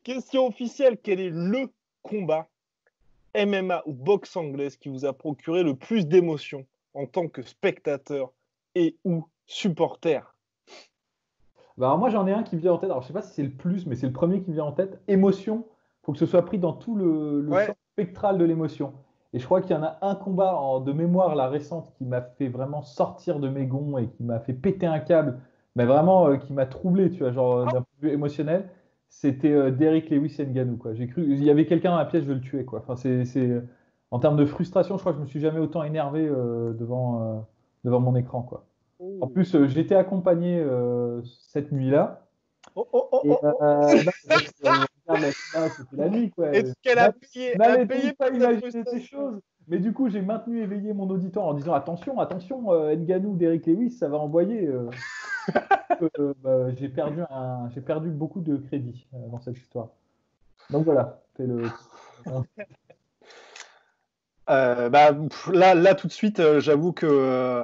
Question officielle, quel est le combat MMA ou boxe anglaise qui vous a procuré le plus d'émotions en tant que spectateur et ou supporter? Bah, alors moi, j'en ai un qui me vient en tête. Alors, je sais pas si c'est le plus, mais c'est le premier qui me vient en tête. Émotion. Il faut que ce soit pris dans tout le Ouais. champ spectral de l'émotion. Et je crois qu'il y en a un combat de mémoire, la récente, qui m'a fait vraiment sortir de mes gonds et qui m'a fait péter un câble, mais vraiment qui m'a troublé, tu vois, genre d'un point de vue émotionnel. C'était Derrick Lewis Ngannou, quoi. J'ai cru, il y avait quelqu'un dans la pièce, je veux le tuer, quoi. Enfin, en termes de frustration, je crois que je me suis jamais autant énervé devant mon écran, quoi. En Oh. plus, j'étais accompagné cette nuit-là. Oh, oh, oh, Et oh, oh. non, parce que, regarde, c'était la nuit, quoi. Est-ce qu'elle a payé, elle a N'allez payé donc pas pour cette imaginer ces frustration? choses. Mais du coup, j'ai maintenu éveillé mon auditoire en disant attention, attention, Ngannou, Derrick Lewis, ça va envoyer. J'ai perdu beaucoup de crédit dans cette histoire. Donc voilà, c'est le. Là, tout de suite, j'avoue que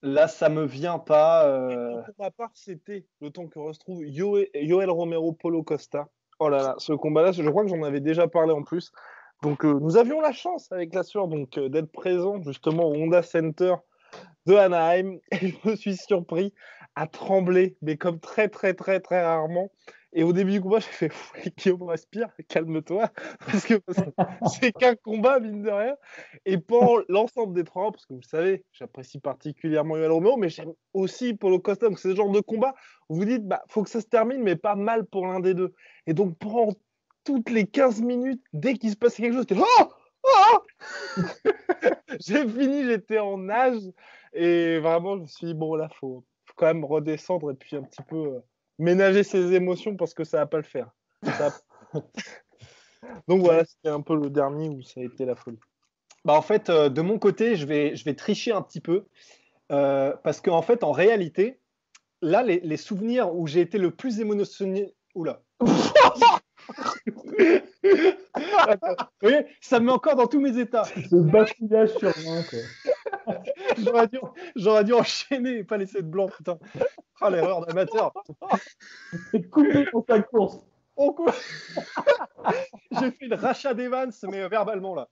là, ça me vient pas. Pour ma part, c'était le temps que retrouve Yoel Romero Polo Costa. Oh là là, ce combat-là, je crois que j'en avais déjà parlé en plus. Donc, nous avions la chance avec la sueur d'être présents justement au Honda Center de Anaheim. Et je me suis surpris à trembler, mais comme très, très, très, très rarement. Et au début du combat, j'ai fait Guillaume, respire, calme-toi, parce que c'est qu'un combat, mine de rien. Et pour l'ensemble des trois, parce que vous le savez, j'apprécie particulièrement Yoel Romero, mais j'aime aussi Paulo Costa. Donc, c'est ce genre de combat où vous dites, faut que ça se termine, mais pas mal pour l'un des deux. Et donc, pendant toutes les 15 minutes, dès qu'il se passait quelque chose, c'était j'ai fini, j'étais en nage. Et vraiment, je me suis dit, bon, là, faut quand même redescendre et puis un petit peu ménager ses émotions parce que ça va pas le faire. Donc voilà, c'était un peu le dernier où ça a été la folie. Bah en fait, de mon côté, je vais tricher un petit peu parce qu'en fait, en réalité, là, les souvenirs où j'ai été le plus émotionné. Oula. Attends, vous voyez, ça me met encore dans tous mes états. Ce bafouillage sur moi, quoi. J'aurais dû enchaîner et pas laisser de blanc, putain. Oh, l'erreur d'amateur. C'est coupé dans ta course. Oh, quoi. J'ai fait le rachat d'Evans, mais verbalement, là.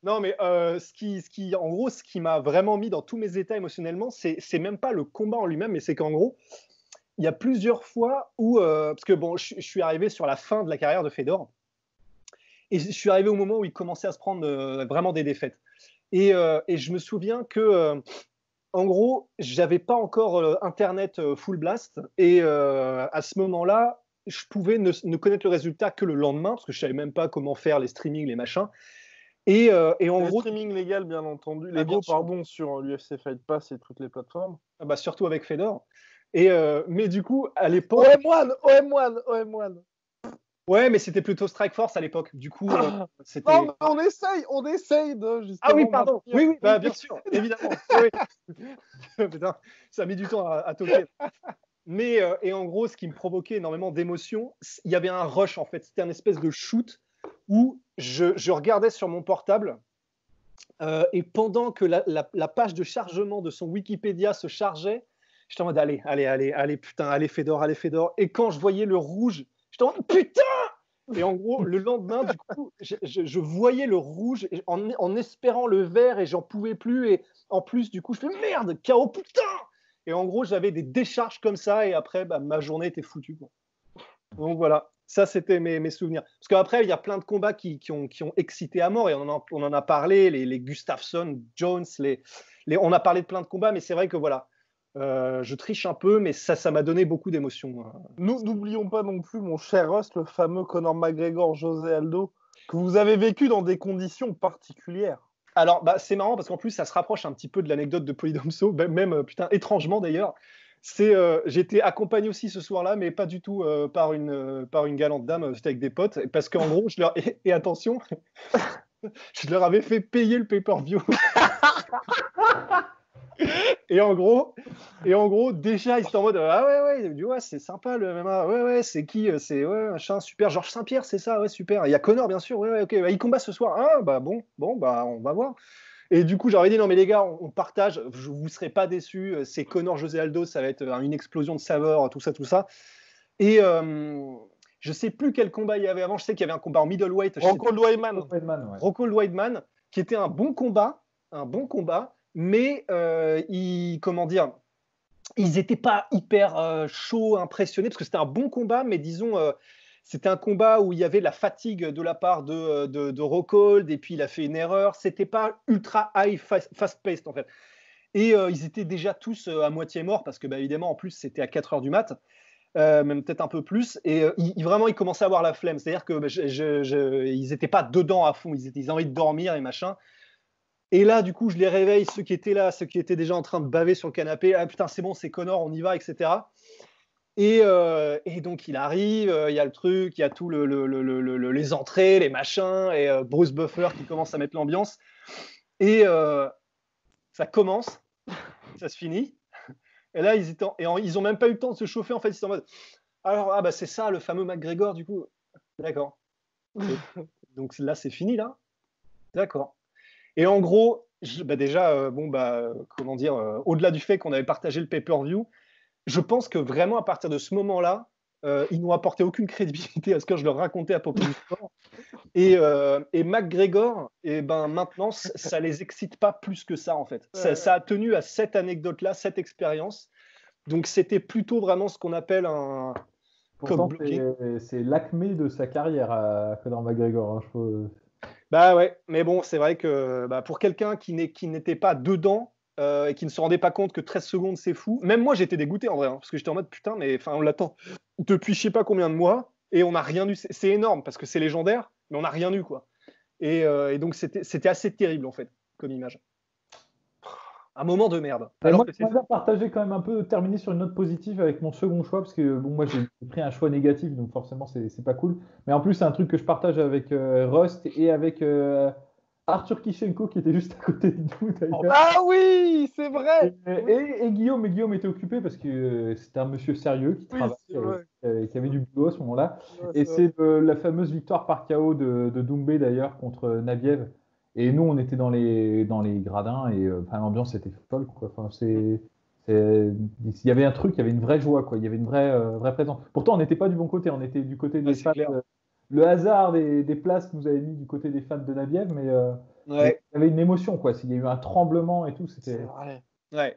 Non, mais en gros, ce qui m'a vraiment mis dans tous mes états émotionnellement, c'est même pas le combat en lui-même, mais c'est qu'en gros, il y a plusieurs fois où, parce que bon, je suis arrivé sur la fin de la carrière de Fedor, et je suis arrivé au moment où il commençait à se prendre vraiment des défaites. Et je me souviens que, en gros, j'avais pas encore Internet full blast, et à ce moment-là, je pouvais ne connaître le résultat que le lendemain, parce que je savais même pas comment faire les streamings, les machins. Et en gros, streaming légal, bien entendu. Ah, bien Légaux, sûr. pardon, sur l'UFC Fight Pass et toutes les plateformes. bah, surtout avec Fedor. Et mais du coup, à l'époque, OM1. ouais, mais c'était plutôt Strikeforce à l'époque. Du coup, c'était. Non, mais on essaye de justement. Ah oui, pardon. maintenir- Oui, bah, bien sûr, évidemment. Oui. Putain, ça a mis du temps à toquer. Mais et en gros, ce qui me provoquait énormément d'émotion, il y avait un rush en fait. C'était un espèce de shoot où je regardais sur mon portable et pendant que la page de chargement de son Wikipédia se chargeait, j'étais en mode allez, putain, allez Fedor. Et quand je voyais le rouge, j'étais en mode putain. Et en gros, le lendemain, du coup, je voyais le rouge en espérant le vert et j'en pouvais plus. Et en plus, du coup, je fais merde, KO, putain. Et en gros, j'avais des décharges comme ça et après, ma journée était foutue, quoi. Donc voilà, ça c'était mes souvenirs. Parce qu'après, il y a plein de combats qui ont excité à mort et on en a parlé, les Gustafsson, Jones, on a parlé de plein de combats, mais c'est vrai que voilà, je triche un peu, mais ça m'a donné beaucoup d'émotions. Nous, n'oublions pas non plus, mon cher Russ, le fameux Conor McGregor, José Aldo, que vous avez vécu dans des conditions particulières. Alors, c'est marrant parce qu'en plus, ça se rapproche un petit peu de l'anecdote de Polydomso, même, putain, étrangement d'ailleurs. J'étais accompagné aussi ce soir-là, mais pas du tout par une galante dame, c'était avec des potes, parce qu'en gros, et attention, je leur avais fait payer le pay-per-view. Et en gros, déjà, ils étaient en mode ah ouais, c'est sympa le MMA, ouais, c'est qui, c'est ouais, machin, super, Georges Saint-Pierre, c'est ça, ouais, super. Il y a Conor, bien sûr, ouais, ok, il combat ce soir, ah bah bon, bah on va voir. Et du coup, j'aurais dit non mais les gars, on partage, vous serez pas déçus, c'est Conor José Aldo, ça va être une explosion de saveurs, tout ça. Et je sais plus quel combat il y avait avant. Je sais qu'il y avait un combat en middleweight. Rockhold Weidman. Rockhold Weidman, qui était un bon combat, mais comment dire, ils n'étaient pas hyper chauds, impressionnés, parce que c'était un bon combat, mais disons, c'était un combat où il y avait de la fatigue de la part de Rockhold, et puis il a fait une erreur. C'était pas ultra high, fast-paced en fait. Et ils étaient déjà tous à moitié morts, parce que évidemment, en plus, c'était à 4 heures du mat'. Même peut-être un peu plus, et vraiment ils commençaient à avoir la flemme, c'est-à-dire que ils n'étaient pas dedans à fond, ils avaient envie de dormir et machin. Et là du coup je les réveille, ceux qui étaient là, ceux qui étaient déjà en train de baver sur le canapé, ah putain c'est bon, c'est Conor, on y va, etc. Et donc il arrive, il y a le truc, il y a tout les entrées, les machins, et Bruce Buffer qui commence à mettre l'ambiance, et ça commence, ça se finit. Et là, ils ont même pas eu le temps de se chauffer. En fait, ils sont en mode, alors, c'est ça, le fameux McGregor, du coup. D'accord. Donc là, c'est fini, là. D'accord. Et en gros, déjà, comment dire, au-delà du fait qu'on avait partagé le pay-per-view, je pense que vraiment, à partir de ce moment-là, ils n'ont apporté aucune crédibilité à ce que je leur racontais à propos du sport. Et McGregor, maintenant, ça les excite pas plus que ça, en fait. Ça a tenu à cette anecdote-là, cette expérience. Donc, c'était plutôt vraiment ce qu'on appelle un Pourtant, c'est l'acmé de sa carrière à Conor McGregor. Hein, je trouve. Bah ouais, mais bon, c'est vrai que pour quelqu'un qui n'était pas dedans et qui ne se rendait pas compte que 13 secondes, c'est fou. Même moi, j'étais dégoûté en vrai, hein, parce que j'étais en mode putain, mais on l'attend depuis je sais pas combien de mois et on n'a rien eu. C'est énorme parce que c'est légendaire, mais on n'a rien eu, quoi. Et donc, c'était assez terrible, en fait, comme image. Un moment de merde. Alors moi, je vais partager quand même un peu, terminer sur une note positive avec mon second choix, parce que bon, moi j'ai pris un choix négatif, donc forcément c'est pas cool. Mais en plus, c'est un truc que je partage avec Rust et avec Arthur Kishenko qui était juste à côté de nous d'ailleurs. Ah oui, c'est vrai. Et Guillaume, était occupé parce que c'était un monsieur sérieux qui travaillait, qui avait du boulot à ce moment-là. Et c'est la fameuse victoire par KO de Doumbé d'ailleurs contre Nabiev. Et nous, on était dans les gradins et l'ambiance était folle, quoi. Il y avait un truc, il y avait une vraie joie, quoi. Il y avait une vraie présence. Pourtant, on n'était pas du bon côté, on était du côté des fans. Le hasard des places nous avait mis du côté des fans de Nabiev, mais il y avait une émotion, quoi. S'il y a eu un tremblement et tout, c'était. Ouais.